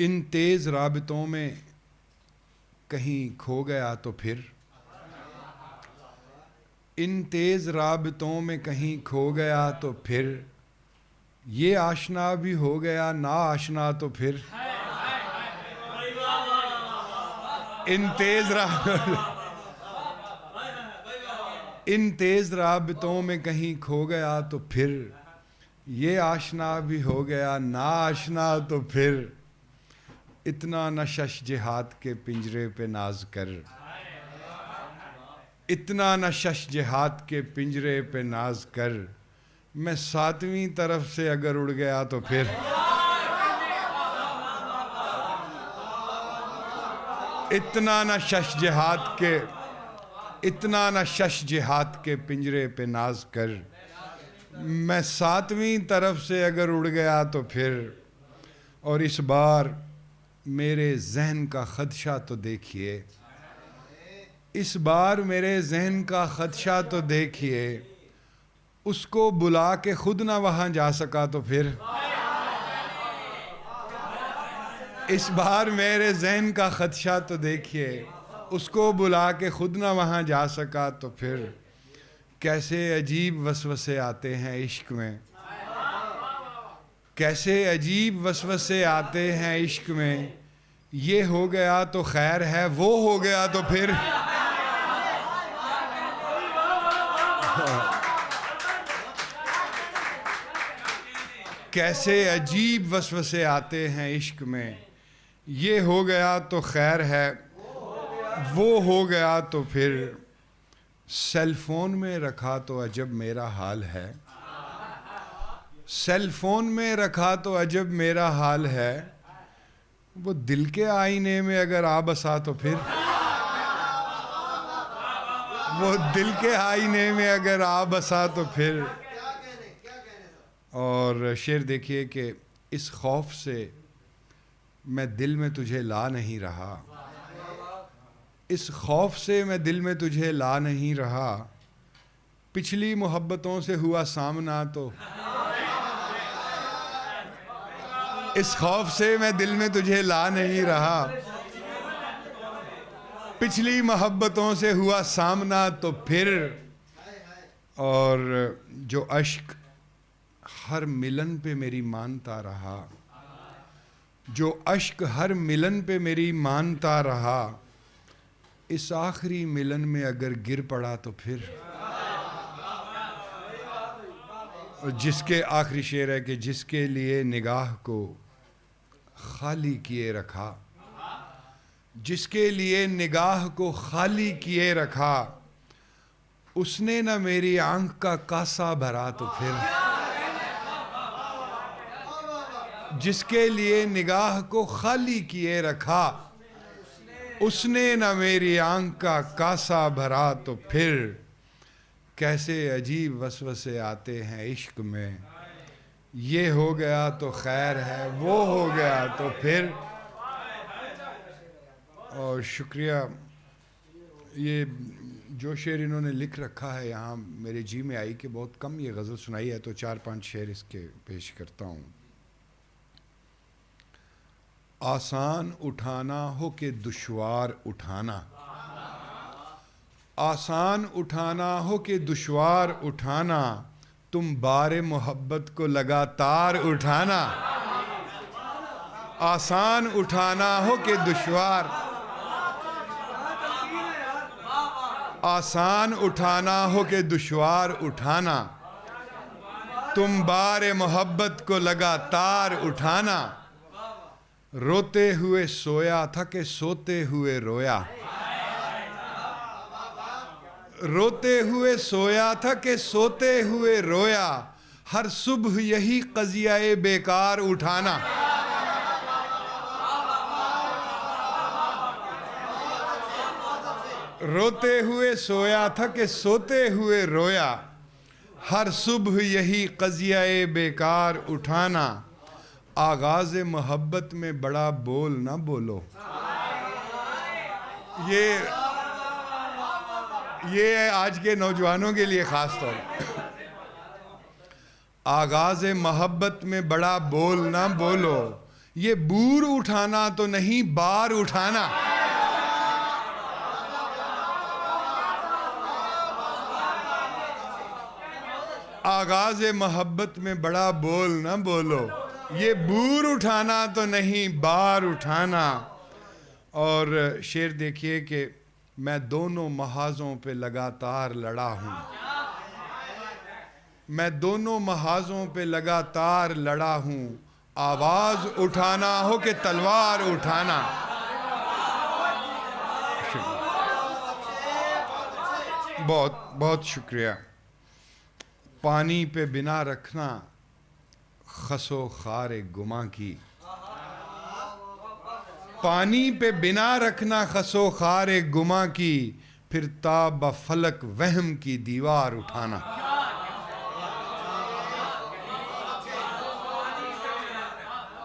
ان تیز رابطوں میں کہیں کھو گیا تو پھر، ان تیز رابطوں میں کہیں کھو گیا تو پھر، یہ آشنا بھی ہو گیا نا آشنا تو پھر، ان تیز رابطوں میں کہیں کھو گیا تو پھر، یہ آشنا بھی ہو گیا نا آشنا تو پھر، اتنا نہ شش جہاد کے پنجرے پہ ناز کر، اتنا نہ شش جہاد کے پنجرے پہ ناز کر، میں ساتویں طرف سے اگر اڑ گیا تو پھر، اتنا نہ شش جہاد کے پنجرے پہ ناز کر، میں ساتویں طرف سے اگر اڑ گیا تو پھر، اور اس بار میرے ذہن کا خدشہ تو دیکھیے، اس بار میرے ذہن کا خدشہ تو دیکھیے، اس کو بلا کے خود نہ وہاں جا سکا تو پھر، اس بار میرے ذہن کا خدشہ تو دیکھیے، اس کو بلا کے خود نہ وہاں جا سکا تو پھر، کیسے عجیب وسوسے آتے ہیں عشق میں، کیسے عجیب وسوسے آتے ہیں عشق میں، یہ ہو گیا تو خیر ہے وہ ہو گیا تو پھر، کیسے عجیب وسوسے آتے ہیں عشق میں، یہ ہو گیا تو خیر ہے وہ ہو گیا تو پھر، سیل فون میں رکھا تو عجب میرا حال ہے، سیل فون میں رکھا تو عجب میرا حال ہے، وہ دل کے آئینے میں اگر آ بسا تو پھر، وہ دل کے آئینے میں اگر آ بسا تو پھر، اور شعر دیکھیے کہ اس خوف سے میں دل میں تجھے لا نہیں رہا، اس خوف سے میں دل میں تجھے لا نہیں رہا، پچھلی محبتوں سے ہوا سامنا تو، اس خوف سے میں دل میں تجھے لا نہیں رہا، پچھلی محبتوں سے ہوا سامنا تو پھر، اور جو اشک ہر ملن پہ میری مانتا رہا، جو اشک ہر ملن پہ میری مانتا رہا، اس آخری ملن میں اگر گر پڑا تو پھر، اور جس کے آخری شعر ہے کہ جس کے لیے نگاہ کو خالی کیے رکھا، جس کے لیے نگاہ کو خالی کیے رکھا، اس نے نہ میری آنکھ کا کاسا بھرا تو پھر، جس کے لیے نگاہ کو خالی کیے رکھا، اس نے نہ میری آنکھ کا کاسا بھرا تو پھر، کیسے عجیب وسوسے آتے ہیں عشق میں، یہ ہو گیا تو خیر ہے وہ ہو گیا تو پھر، اور شکریہ۔ یہ جو شعر انہوں نے لکھ رکھا ہے یہاں میرے جی میں آئی کہ بہت کم یہ غزل سنائی ہے، تو 4-5 شعر اس کے پیش کرتا ہوں۔ آسان اٹھانا ہو کہ دشوار اٹھانا، آسان اٹھانا ہو کہ دشوار اٹھانا، تم بار محبت کو لگاتار اٹھانا، آسان اٹھانا ہو کہ دشوار، آسان اٹھانا ہو کہ دشوار اٹھانا، تم بار محبت کو لگاتار اٹھانا، روتے ہوئے سویا تھا کہ سوتے ہوئے رویا، روتے ہوئے سویا تھا کہ سوتے ہوئے رویا، ہر صبح یہی قضیہ بیکار اٹھانا، روتے ہوئے سویا تھا کہ سوتے ہوئے رویا، ہر صبح یہی قضیہ بیکار اٹھانا، آغاز محبت میں بڑا بول نہ بولو، یہ آج کے نوجوانوں کے لیے خاص طور پر، آغاز محبت میں بڑا بول نہ بولو، یہ بور اٹھانا تو نہیں بار اٹھانا. آغاز محبت میں بڑا بول نہ بولو، یہ بور اٹھانا تو نہیں بار اٹھانا. اور شعر دیکھیے کہ میں دونوں محاذوں پہ لگاتار لڑا ہوں، میں دونوں محاذوں پہ لگاتار لڑا ہوں، آواز اٹھانا ہو کہ تلوار اٹھانا. بہت بہت شکریہ. پانی پہ بنا رکھنا خس و خار گماں کی، پانی پہ بنا رکھنا خس و خار گماں کی، پھر تاب فلک وہم کی دیوار اٹھانا.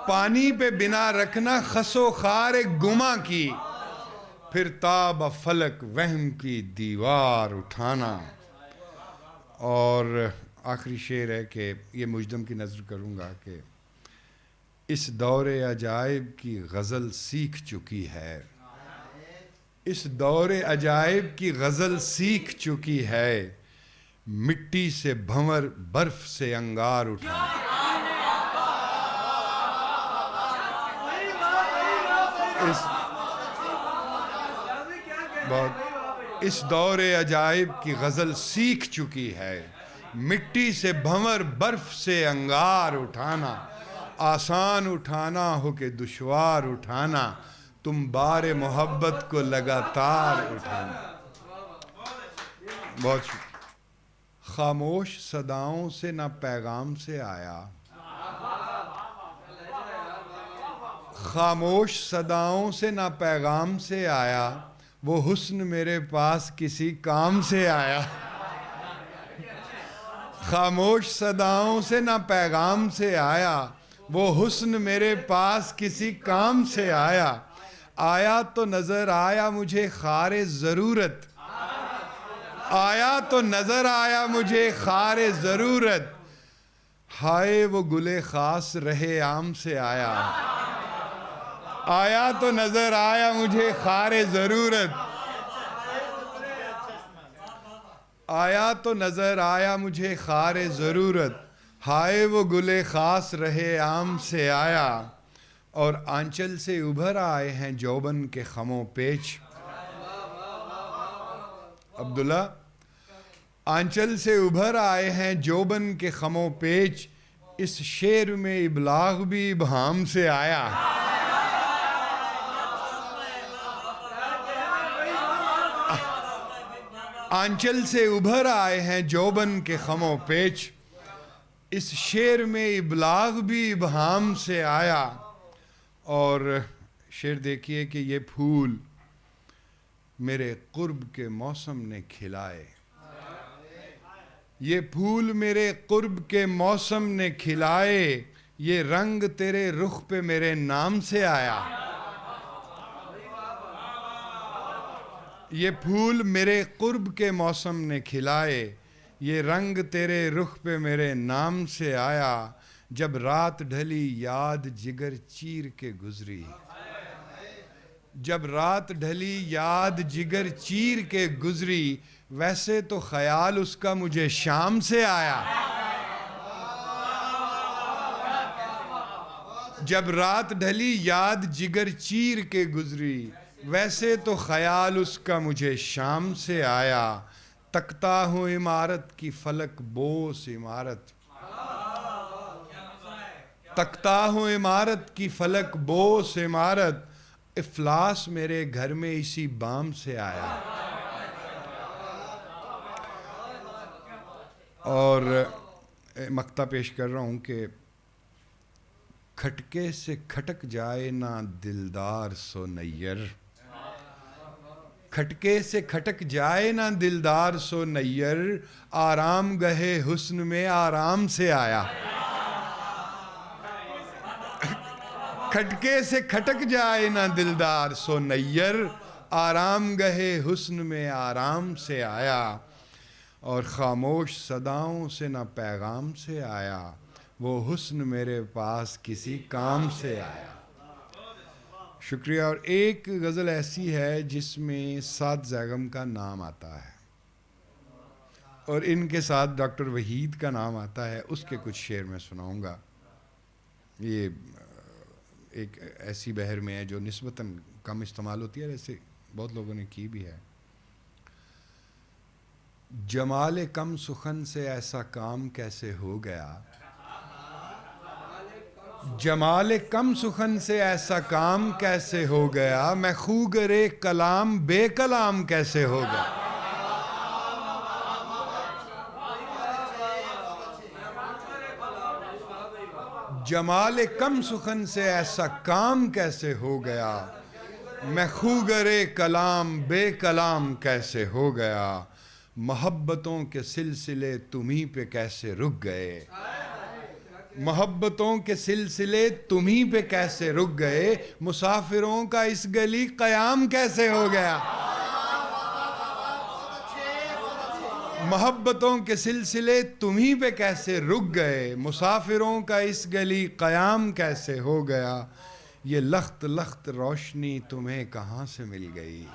پانی پہ بنا رکھنا خس و خار گماں کی، پھر تاب فلک وہم کی دیوار اٹھانا. اور آخری شعر ہے کہ یہ مجدم کی نظر کروں گا کہ اس دور عجائب کی غزل سیکھ چکی ہے، اس دور عجائب کی غزل سیکھ چکی ہے، مٹی سے بھنور برف سے انگار اٹھانا. اس دور عجائب کی غزل سیکھ چکی ہے، مٹی سے بھنور برف سے انگار اٹھانا. آسان اٹھانا ہو کہ دشوار اٹھانا، تم بار محبت کو لگاتار اٹھانا. بہت شکریہ. خاموش صداؤں سے نہ پیغام سے آیا، خاموش صداؤں سے نہ پیغام سے آیا، وہ حسن میرے پاس کسی کام سے آیا. خاموش صداؤں سے نہ پیغام سے آیا، وہ حسن میرے پاس کسی کام سے آیا. آیا تو نظر آیا مجھے خار ضرورت، آیا تو نظر آیا مجھے خار ضرورت، ہائے وہ گلے خاص رہے عام سے آیا. آیا تو نظر آیا مجھے خار ضرورت، آیا تو نظر آیا مجھے خار ضرورت، ہائے وہ گلے خاص رہے عام سے آیا. اور آنچل سے ابھر آئے ہیں جوبن کے خم و پیچ. عبداللہ، آنچل سے ابھر آئے ہیں جوبن کے خم و پیچ، اس شعر میں ابلاغ بھی ابہام سے آیا. آنچل سے ابھر آئے ہیں جوبن کے خم و پیچ، اس شعر میں ابلاغ بھی ابہام سے آیا. اور شعر دیکھیے کہ یہ پھول میرے قرب کے موسم نے کھلائے، یہ پھول میرے قرب کے موسم نے کھلائے، یہ رنگ تیرے رخ پہ میرے نام سے آیا. یہ پھول میرے قرب کے موسم نے کھلائے، یہ رنگ تیرے رخ پہ میرے نام سے آیا. جب رات ڈھلی یاد جگر چیر کے گزری، جب رات ڈھلی یاد جگر چیر کے گزری، ویسے تو خیال اس کا مجھے شام سے آیا. جب رات ڈھلی یاد جگر چیر کے گزری، ویسے تو خیال اس کا مجھے شام سے آیا. تکتا ہوں عمارت کی فلک بوس عمارت، تکتا ہوں عمارت کی فلک بوس عمارت، افلاس میرے گھر میں اسی بام سے آیا. اور مقطع پیش کر رہا ہوں کہ کھٹکے سے کھٹک جائے نہ دلدار سو نیر، کھٹکے سے کھٹک جائے نہ دلدار سو نیر، آرام گہے حسن میں آرام سے آیا. کھٹکے سے کھٹک جائے نہ دلدار سو نیر، آرام گہے حسن میں آرام سے آیا. اور خاموش صداؤں سے نہ پیغام سے آیا، وہ حسن میرے پاس کسی کام سے آیا. شکریہ. اور ایک غزل ایسی ہے جس میں سعد زیغم کا نام آتا ہے اور ان کے ساتھ ڈاکٹر وحید کا نام آتا ہے. اس کے کچھ شعر میں سناؤں گا. یہ ایک ایسی بحر میں ہے جو نسبتاً کم استعمال ہوتی ہے، ویسے بہت لوگوں نے کی بھی ہے. جمال کم سخن سے ایسا کام کیسے ہو گیا، جمال کم سخن سے ایسا کام کیسے ہو گیا، میں خوگرے کلام بے کلام کیسے ہو گیا. جمال کم سخن سے ایسا کام کیسے ہو گیا، میں خوگرے کلام بے کلام کیسے ہو گیا. محبتوں کے سلسلے تمہیں پہ کیسے رک گئے، محبتوں کے سلسلے تمہیں پہ کیسے رک گئے، مسافروں کا اس گلی قیام کیسے ہو گیا. محبتوں کے سلسلے تمہیں پہ کیسے رک گئے، مسافروں کا اس گلی قیام کیسے ہو گیا. یہ لخت لخت روشنی تمہیں کہاں سے مل گئی،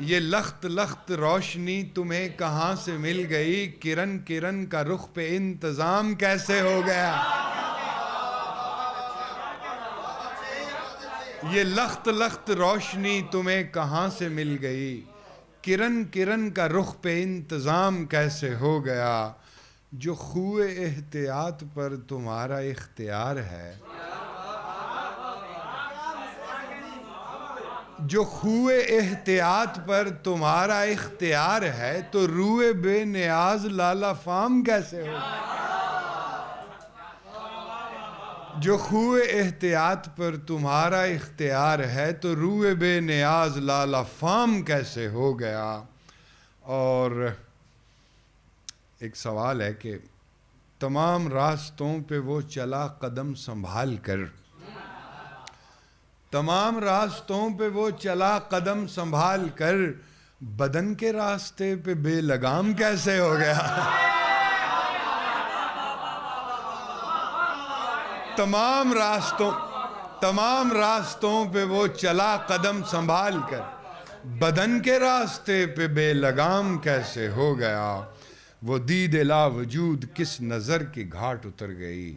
یہ لخت لخت روشنی تمہیں کہاں سے مل گئی، کرن کرن کا رخ پہ انتظام کیسے ہو گیا. یہ لخت لخت روشنی تمہیں کہاں سے مل گئی، کرن کرن کا رخ پہ انتظام کیسے ہو گیا. جو خوئے احتیاط پر تمہارا اختیار ہے، جو خوئے احتیاط پر تمہارا اختیار ہے، تو روئے بے نیاز لالا فام کیسے ہو گیا. جو خوئے احتیاط پر تمہارا اختیار ہے، تو روئے بے نیاز لالا فام کیسے ہو گیا. اور ایک سوال ہے کہ تمام راستوں پہ وہ چلا قدم سنبھال کر، تمام راستوں پہ وہ چلا قدم سنبھال کر، بدن کے راستے پہ بے لگام کیسے ہو گیا. تمام راستوں پہ وہ چلا قدم سنبھال کر، بدن کے راستے پہ بے لگام کیسے ہو گیا. وہ دید لا وجود کس نظر کی گھاٹ اتر گئی،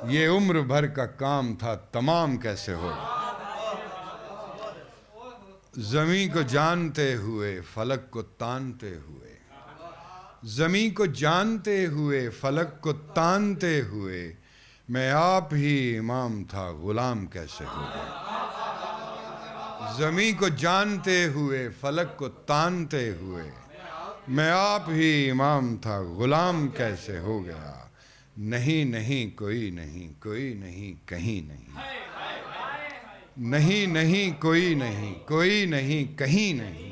یہ عمر بھر کا کام تھا تمام کیسے ہو گیا. زمین کو جانتے ہوئے فلک کو تانتے ہوئے، زمین کو جانتے ہوئے فلک کو تانتے ہوئے، میں آپ ہی امام تھا غلام کیسے ہو گیا. زمین کو جانتے ہوئے فلک کو تانتے ہوئے، میں آپ ہی امام تھا غلام کیسے ہو گیا. نہیں نہیں کوئی نہیں، کوئی نہیں کہیں نہیں، نہیں نہیں کوئی نہیں، کوئی نہیں کہیں نہیں،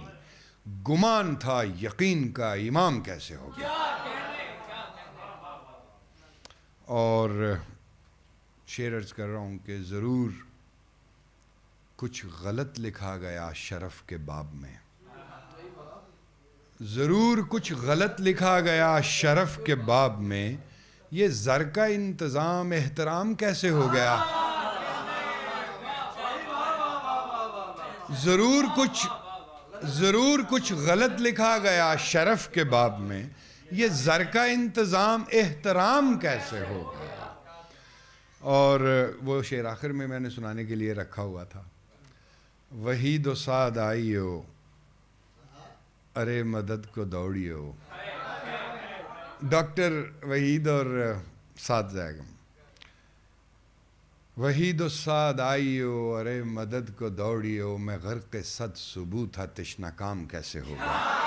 گمان تھا یقین کا امام کیسے ہو گیا. اور شعر عرض کر رہا ہوں کہ ضرور کچھ غلط لکھا گیا شرف کے باب میں، ضرور کچھ غلط لکھا گیا شرف کے باب میں، یہ زر کا انتظام احترام کیسے ہو گیا. ضرور کچھ غلط لکھا گیا شرف کے باب میں، یہ زر کا انتظام احترام کیسے ہو گیا. اور وہ شعر آخر میں نے سنانے کے لیے رکھا ہوا تھا. وحید و سعد آئیو ارے مدد کو دوڑیو. ڈاکٹر وحید اور سعد زیغم. وحید و سعد آئیو ارے مدد کو دوڑیو، میں غرق صد ثبوت تھا تشنہ کام کیسے ہو گیا.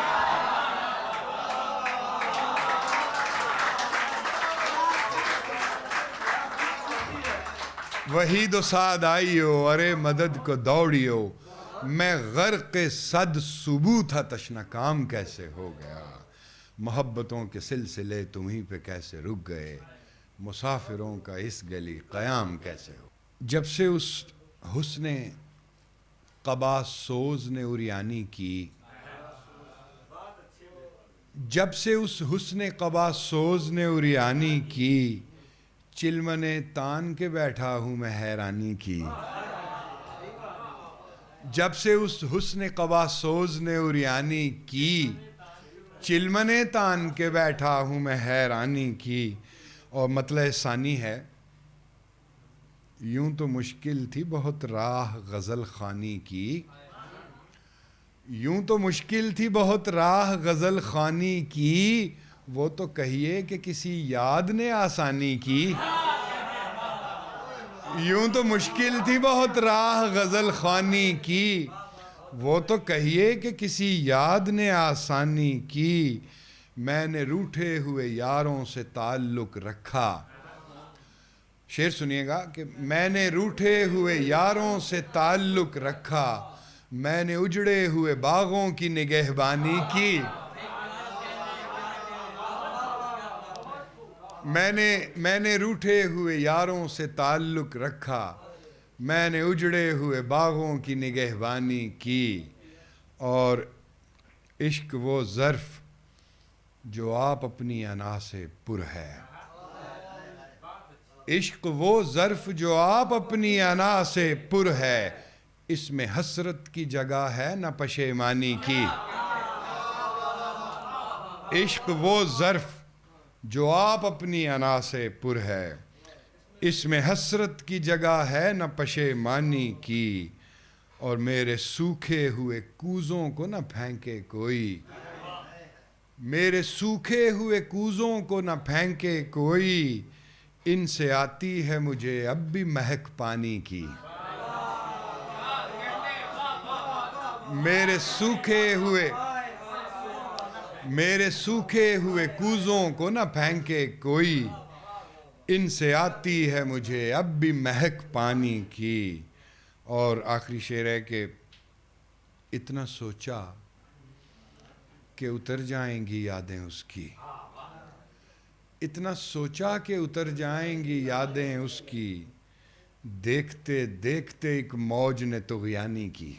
وحید و سعد آئیو ارے مدد کو دوڑیو، میں غرق صد ثبوت تھا تشنہ کام کیسے ہو گیا. محبتوں کے سلسلے تمہیں پہ کیسے رک گئے، مسافروں کا اس گلی قیام کیسے ہو. جب سے اس حسن قبا سوز نے اریانی کی، جب سے اس حسن قبا سوز نے اریانی کی، چلمن تان کے بیٹھا ہوں میں حیرانی کی. جب سے اس حسن قبا سوز نے اریانی کی، چلمنے تان کے بیٹھا ہوں میں حیرانی کی۔ اور مطلع ثانی ہے، یوں تو مشکل تھی بہت راہ غزل خوانی کی، یوں تو مشکل تھی بہت راہ غزل خوانی کی، وہ تو کہیے کہ کسی یاد نے آسانی کی۔ یوں تو مشکل تھی بہت راہ غزل خوانی کی، وہ تو کہیے کہ کسی یاد نے آسانی کی۔ میں نے روٹھے ہوئے یاروں سے تعلق رکھا، شعر سنیے گا کہ میں نے روٹھے ہوئے یاروں سے تعلق رکھا، میں نے اجڑے ہوئے باغوں کی نگہبانی کی۔ میں نے روٹھے ہوئے یاروں سے تعلق رکھا، میں نے اجڑے ہوئے باغوں کی نگہبانی کی۔ اور عشق وہ ظرف جو آپ اپنی انا سے پر ہے، عشق وہ ظرف جو آپ اپنی انا سے پر ہے، اس میں حسرت کی جگہ ہے نہ پشیمانی کی۔ عشق وہ ظرف جو آپ اپنی انا سے پر ہے، اس میں حسرت کی جگہ ہے نہ پشیمانی کی۔ اور میرے سوکھے ہوئے کوزوں کو نہ پھینکے کوئی، میرے سوکھے ہوئے کوزوں کو نہ پھینکے کوئی، ان سے آتی ہے مجھے اب بھی مہک پانی کی۔ میرے سوکھے ہوئے کوزوں کو نہ پھینکے کوئی، ان سے آتی ہے مجھے اب بھی مہک پانی کی۔ اور آخری شعر ہے کہ اتنا سوچا کہ اتر جائیں گی یادیں اس کی، اتنا سوچا کہ اتر جائیں گی یادیں اس کی، دیکھتے دیکھتے ایک موج نے طغیانی کی۔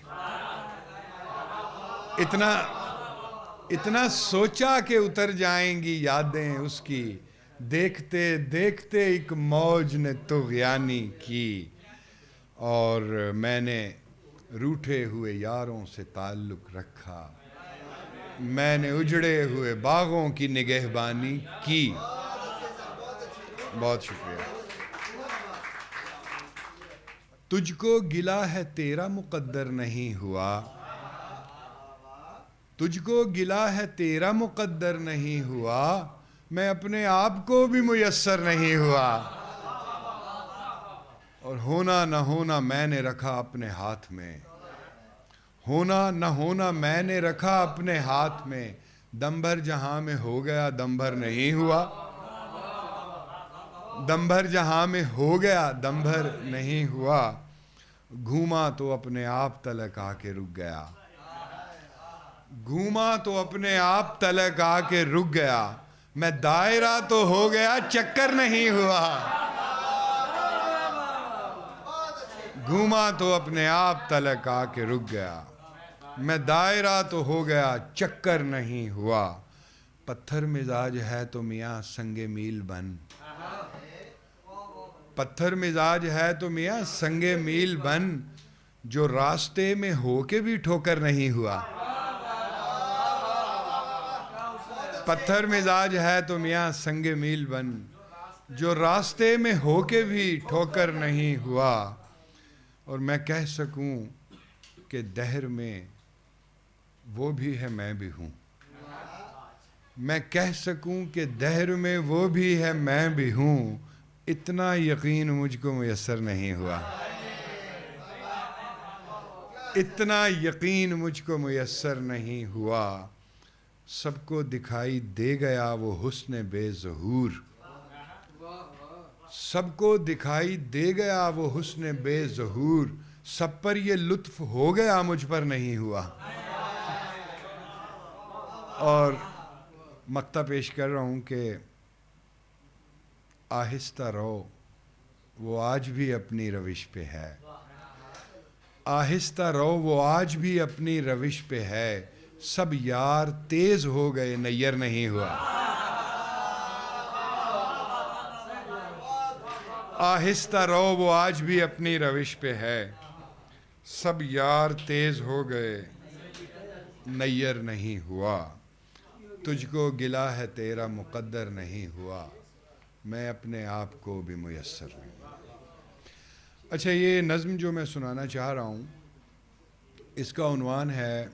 اتنا سوچا کہ اتر جائیں گی یادیں اس کی، دیکھتے دیکھتے ایک موج نے طغیانی کی۔ اور میں نے روٹھے ہوئے یاروں سے تعلق رکھا، میں نے اجڑے ہوئے باغوں کی نگہبانی کی۔ بہت شکریہ۔ تجھ کو گلہ ہے تیرا مقدر نہیں ہوا، تجھ کو گلہ ہے تیرا مقدر نہیں ہوا، میں اپنے آپ کو بھی میسر نہیں ہوا۔ اور ہونا نہ ہونا میں نے رکھا اپنے ہاتھ میں، ہونا نہ ہونا میں نے رکھا اپنے ہاتھ میں، دم بھر جہاں میں ہو گیا دم بھر نہیں ہوا، دم بھر جہاں میں ہو گیا دم بھر نہیں ہوا، گھوما تو اپنے آپ تلک آ کے رک گیا، گھوما تو اپنے آپ تلک آ کے رک گیا، میں دائرہ تو ہو گیا چکر نہیں ہوا، گھوما تو اپنے آپ تلک آ کے رک گیا، میں دائرہ تو ہو گیا چکر نہیں ہوا۔ پتھر مزاج ہے تو میاں سنگ میل بن، پتھر مزاج ہے تو میاں سنگ میل بن، جو راستے میں ہو کے بھی ٹھوکر نہیں ہوا۔ پتھر مزاج ہے تو میاں سنگ میل بن، جو راستے میں ہو کے بھی ٹھوکر نہیں ہوا۔ اور میں کہہ سکوں کہ دہر میں وہ بھی ہے میں بھی ہوں، میں کہہ سکوں کہ دہر میں وہ بھی ہے میں بھی ہوں، اتنا یقین مجھ کو میسر نہیں ہوا، اتنا یقین مجھ کو میسر نہیں ہوا۔ سب کو دکھائی دے گیا وہ حسن بے ظہور، سب کو دکھائی دے گیا وہ حسن بے ظہور، سب پر یہ لطف ہو گیا مجھ پر نہیں ہوا۔ اور مقطع پیش کر رہا ہوں کہ آہستہ رو وہ آج بھی اپنی روش پہ ہے، آہستہ رو وہ آج بھی اپنی روش پہ ہے، سب یار تیز ہو گئے نیر نہیں ہوا۔ آہستہ رو وہ آج بھی اپنی روش پہ ہے، سب یار تیز ہو گئے نیر نہیں ہوا، تجھ کو گلہ ہے تیرا مقدر نہیں ہوا، میں اپنے آپ کو بھی میسر نہیں ہوا۔ اچھا، یہ نظم جو میں سنانا چاہ رہا ہوں اس کا عنوان ہے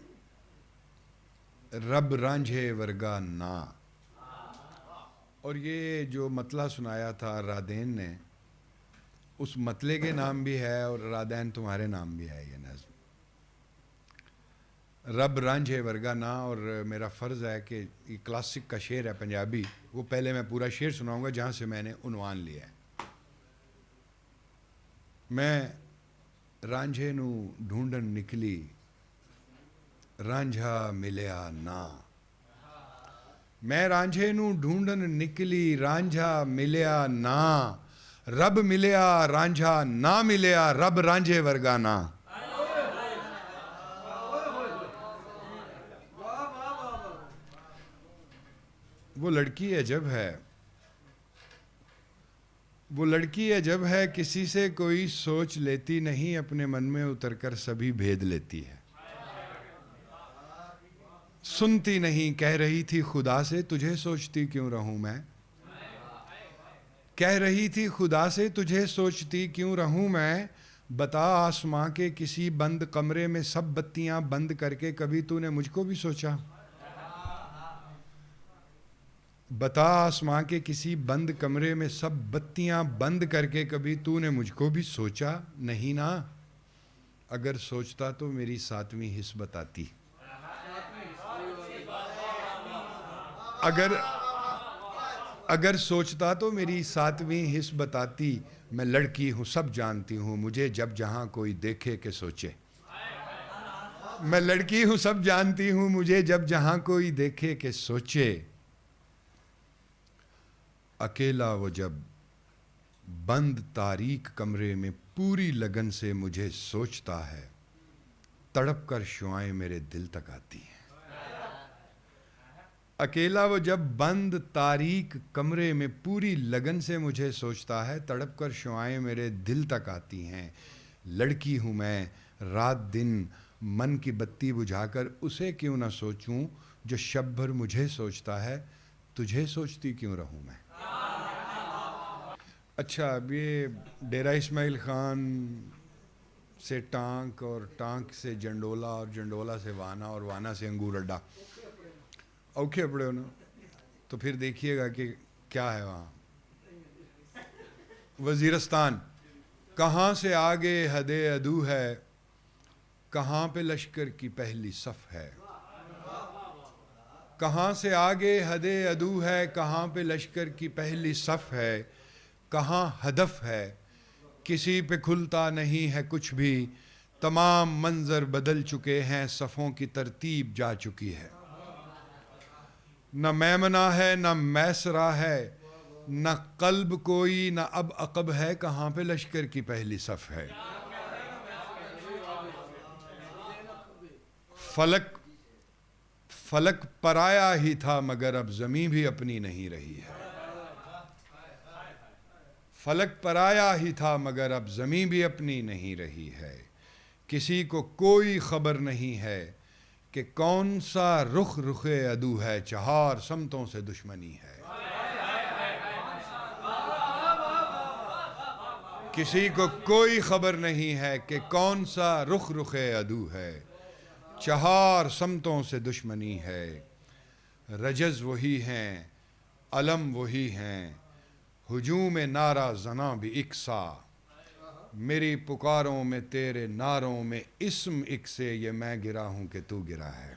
رب رانجھے ورگا نا، اور یہ جو مطلع سنایا تھا رادین نے، اس مطلع کے نام بھی ہے اور رادین تمہارے نام بھی ہے یہ نظم، رب رانجھے ورگا نا۔ اور میرا فرض ہے کہ یہ کلاسک کا شعر ہے پنجابی، وہ پہلے میں پورا شعر سناؤں گا جہاں سے میں نے عنوان لیا ہے۔ میں رانجھے نو ڈھونڈن نکلی رانجھا ملیا نا، میں رانجھے نو ڈھونڈن نکلی رانجھا ملیا نا، رب ملیا رانجھا نہ ملیا رب رانجھے ورگا نا۔ وہ لڑکی عجب ہے، وہ لڑکی عجب ہے، کسی سے کوئی سوچ لیتی نہیں، اپنے من میں اتر کر سبھی بھید لیتی ہے۔ سنتی نہیں، کہہ رہی تھی خدا سے تجھے سوچتی کیوں رہوں میں، کہہ رہی تھی خدا سے تجھے سوچتی کیوں رہوں میں، بتا آسماں کے کسی بند کمرے میں سب بتیاں بند کر کے کبھی تو نے مجھ کو بھی سوچا، بتا آسماں کے کسی بند کمرے میں سب بتیاں بند کر کے کبھی تو نے مجھ کو بھی سوچا نہیں نا، اگر سوچتا تو میری ساتویں حص بتاتی، اگر سوچتا تو میری ساتویں حص بتاتی، میں لڑکی ہوں سب جانتی ہوں مجھے جب جہاں کوئی دیکھے کہ سوچے، میں لڑکی ہوں سب جانتی ہوں مجھے جب جہاں کوئی دیکھے کہ سوچے، اکیلا وہ جب بند تاریک کمرے میں پوری لگن سے مجھے سوچتا ہے، تڑپ کر شعائیں میرے دل تک آتی ہیں، اکیلا وہ جب بند تاریک کمرے میں پوری لگن سے مجھے سوچتا ہے، تڑپ کر شعائیں میرے دل تک آتی ہیں، لڑکی ہوں میں رات دن من کی بتی بجھا کر اسے کیوں نہ سوچوں جو شب بھر مجھے سوچتا ہے، تجھے سوچتی کیوں رہوں میں۔ اچھا، اب یہ ڈیرہ اسماعیل خان سے ٹانک اور ٹانک سے جنڈولا اور جنڈولا سے وانا اور وانا سے انگور اڈا، اوکھے پڑے ہو نا، تو پھر دیکھیے گا کہ کیا ہے وہاں۔ وزیرستان، کہاں سے آگے حد عدو ہے، کہاں پہ لشکر کی پہلی صف ہے، کہاں سے آگے حد عدو ہے، کہاں پہ لشکر کی پہلی صف ہے، کہاں ہدف ہے، کسی پہ کھلتا نہیں ہے کچھ بھی، تمام منظر بدل چکے ہیں، صفوں کی ترتیب جا چکی ہے، نہ میمنہ ہے نہ میسرہ ہے، نہ قلب کوئی نہ اب عقب ہے، کہاں پہ لشکر کی پہلی صف ہے، فلک پرایا ہی تھا مگر اب زمیں بھی اپنی نہیں رہی ہے، فلک پرایا ہی تھا مگر اب زمیں بھی اپنی نہیں رہی ہے، کسی کو کوئی خبر نہیں ہے کہ کون سا رخ عدو ہے، چہار سمتوں سے دشمنی ہے، کسی کو کوئی خبر نہیں ہے کہ کون سا رخ عدو ہے، چہار سمتوں سے دشمنی ہے، رجز وہی ہیں علم وہی ہیں، ہجوم نعرہ زناں بھی اکسا، میری پکاروں میں تیرے نعروں میں اسم ایک سے، یہ میں گرا ہوں کہ تو گرا ہے،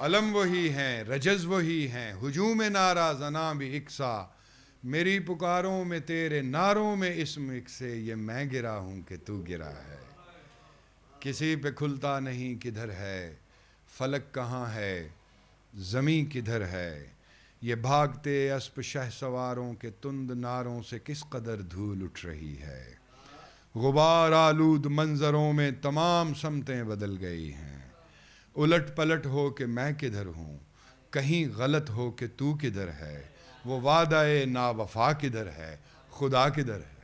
علم وہی ہیں رجز وہی ہیں، ہجوم نعرہ زناں بھی اکسا، میری پکاروں میں تیرے نعروں میں اسم ایک سے، یہ میں گرا ہوں کہ تو گرا ہے، کسی پہ کھلتا نہیں کدھر ہے، فلک کہاں ہے زمیں کدھر ہے، یہ بھاگتے اسپ شہ سواروں کے تند ناروں سے کس قدر دھول اٹھ رہی ہے، غبار آلود منظروں میں تمام سمتیں بدل گئی ہیں، الٹ پلٹ ہو کہ میں کدھر ہوں، کہیں غلط ہو کہ تو کدھر ہے، وہ وعدہ نا وفا کدھر ہے، خدا کدھر ہے۔